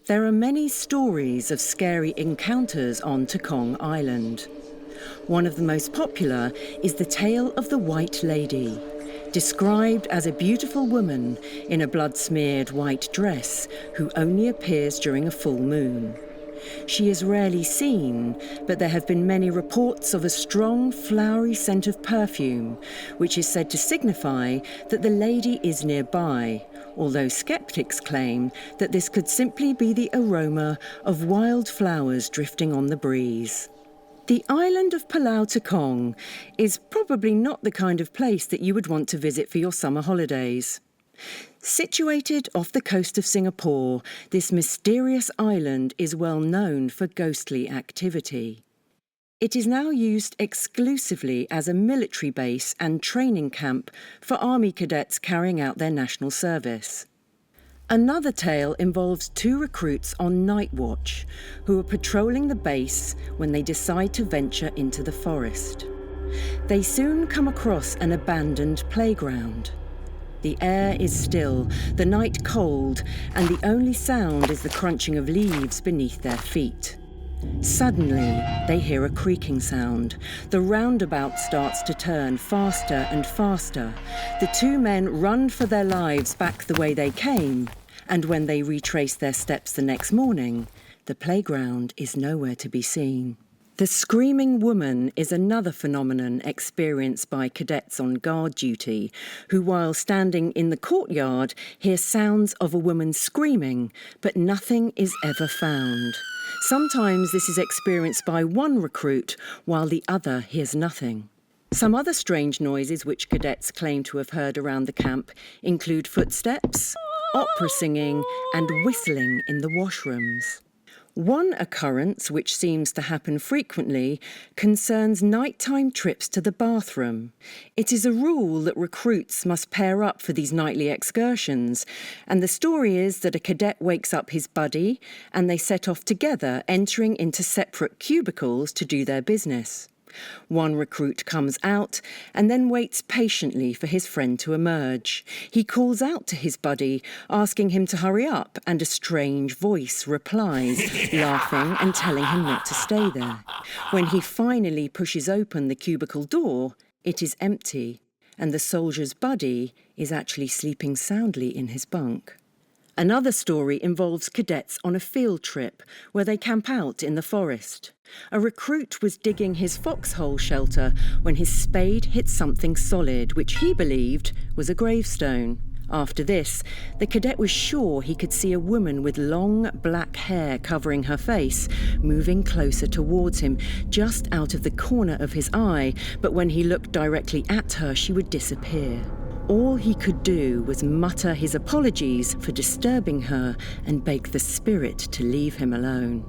There are many stories of scary encounters on Tekong Island. One of the most popular is the tale of the White Lady, described as a beautiful woman in a blood-smeared white dress who only appears during a full moon. She is rarely seen, but there have been many reports of a strong, flowery scent of perfume, which is said to signify that the lady is nearby, although skeptics claim that this could simply be the aroma of wild flowers drifting on the breeze. The island of Pulau Tekong is probably not the kind of place that you would want to visit for your summer holidays. Situated off the coast of Singapore, this mysterious island is well known for ghostly activity. It is now used exclusively as a military base and training camp for army cadets carrying out their national service. Another tale involves two recruits on night watch who are patrolling the base when they decide to venture into the forest. They soon come across an abandoned playground. The air is still, the night cold, and the only sound is the crunching of leaves beneath their feet. Suddenly, they hear a creaking sound. The roundabout starts to turn faster and faster. The two men run for their lives back the way they came, and when they retrace their steps the next morning, the playground is nowhere to be seen. The screaming woman is another phenomenon experienced by cadets on guard duty, who, while standing in the courtyard, hear sounds of a woman screaming, but nothing is ever found. Sometimes this is experienced by one recruit, while the other hears nothing. Some other strange noises which cadets claim to have heard around the camp include footsteps, opera singing, and whistling in the washrooms. One occurrence, which seems to happen frequently, concerns nighttime trips to the bathroom. It is a rule that recruits must pair up for these nightly excursions, and the story is that a cadet wakes up his buddy and they set off together, entering into separate cubicles to do their business. One recruit comes out and then waits patiently for his friend to emerge. He calls out to his buddy, asking him to hurry up, and a strange voice replies, laughing and telling him not to stay there. When he finally pushes open the cubicle door, it is empty, and the soldier's buddy is actually sleeping soundly in his bunk. Another story involves cadets on a field trip where they camp out in the forest. A recruit was digging his foxhole shelter when his spade hit something solid, which he believed was a gravestone. After this, the cadet was sure he could see a woman with long black hair covering her face, moving closer towards him, just out of the corner of his eye, but when he looked directly at her, she would disappear. All he could do was mutter his apologies for disturbing her and beg the spirit to leave him alone.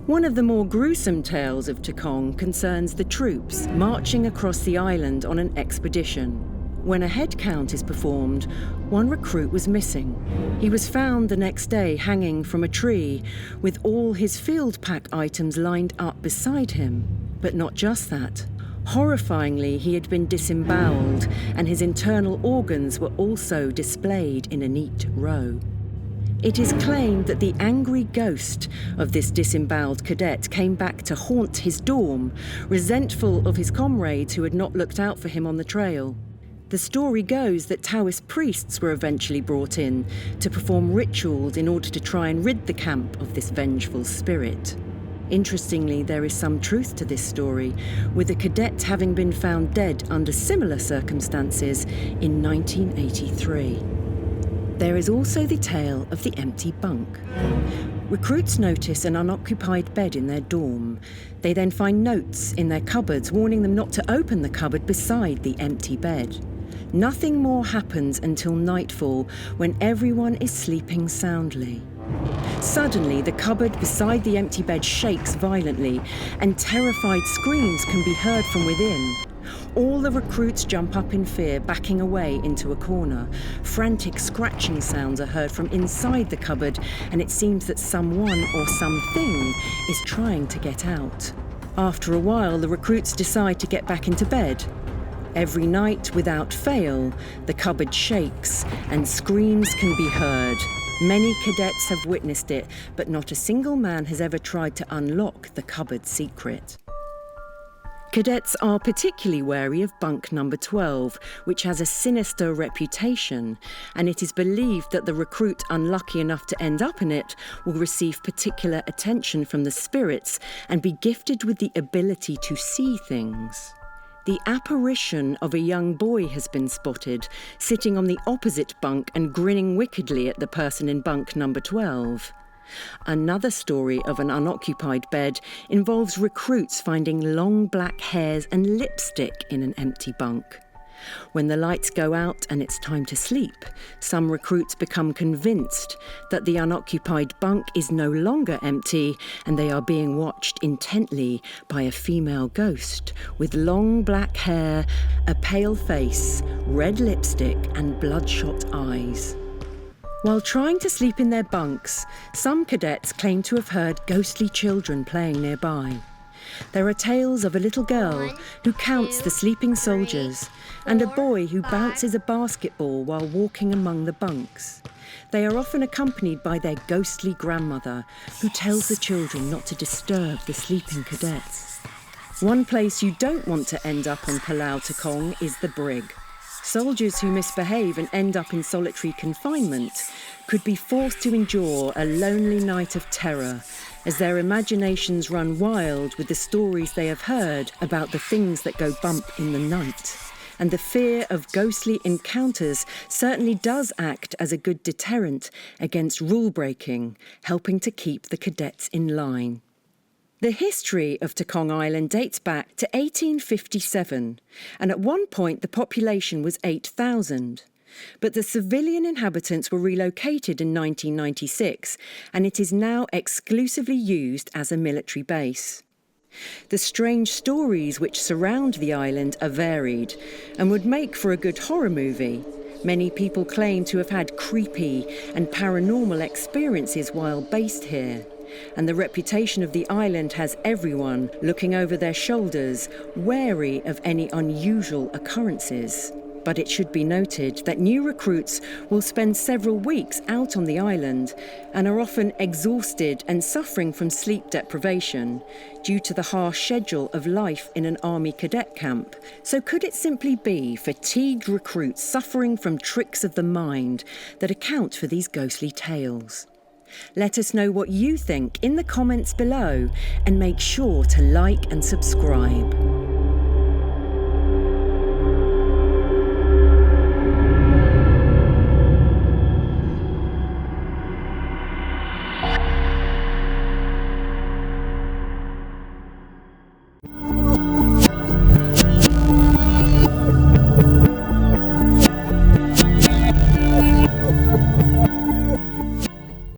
One of the more gruesome tales of Tekong concerns the troops marching across the island on an expedition. When a head count is performed, one recruit was missing. He was found the next day hanging from a tree, with all his field pack items lined up beside him. But not just that. Horrifyingly, he had been disemboweled, and his internal organs were also displayed in a neat row. It is claimed that the angry ghost of this disemboweled cadet came back to haunt his dorm, resentful of his comrades who had not looked out for him on the trail. The story goes that Taoist priests were eventually brought in to perform rituals in order to try and rid the camp of this vengeful spirit. Interestingly, there is some truth to this story, with a cadet having been found dead under similar circumstances in 1983. There is also the tale of the empty bunk. Recruits notice an unoccupied bed in their dorm. They then find notes in their cupboards warning them not to open the cupboard beside the empty bed. Nothing more happens until nightfall, when everyone is sleeping soundly. Suddenly, the cupboard beside the empty bed shakes violently, and terrified screams can be heard from within. All the recruits jump up in fear, backing away into a corner. Frantic scratching sounds are heard from inside the cupboard, and it seems that someone or something is trying to get out. After a while, the recruits decide to get back into bed. Every night, without fail, the cupboard shakes and screams can be heard. Many cadets have witnessed it, but not a single man has ever tried to unlock the cupboard secret. Cadets are particularly wary of bunk number 12, which has a sinister reputation, and it is believed that the recruit unlucky enough to end up in it will receive particular attention from the spirits and be gifted with the ability to see things. The apparition of a young boy has been spotted, sitting on the opposite bunk and grinning wickedly at the person in bunk number 12. Another story of an unoccupied bed involves recruits finding long black hairs and lipstick in an empty bunk. When the lights go out and it's time to sleep, some recruits become convinced that the unoccupied bunk is no longer empty and they are being watched intently by a female ghost with long black hair, a pale face, red lipstick and bloodshot eyes. While trying to sleep in their bunks, some cadets claim to have heard ghostly children playing nearby. There are tales of a little girl who counts the sleeping soldiers and a boy who bounces a basketball while walking among the bunks. They are often accompanied by their ghostly grandmother, who tells the children not to disturb the sleeping cadets. One place you don't want to end up on Pulau Tekong is the brig. Soldiers who misbehave and end up in solitary confinement could be forced to endure a lonely night of terror as their imaginations run wild with the stories they have heard about the things that go bump in the night. And the fear of ghostly encounters certainly does act as a good deterrent against rule breaking, helping to keep the cadets in line. The history of Tekong Island dates back to 1857, and at one point the population was 8,000. But the civilian inhabitants were relocated in 1996, and it is now exclusively used as a military base. The strange stories which surround the island are varied and would make for a good horror movie. Many people claim to have had creepy and paranormal experiences while based here. And the reputation of the island has everyone looking over their shoulders, wary of any unusual occurrences. But it should be noted that new recruits will spend several weeks out on the island and are often exhausted and suffering from sleep deprivation due to the harsh schedule of life in an army cadet camp. So could it simply be fatigued recruits suffering from tricks of the mind that account for these ghostly tales? Let us know what you think in the comments below and make sure to like and subscribe.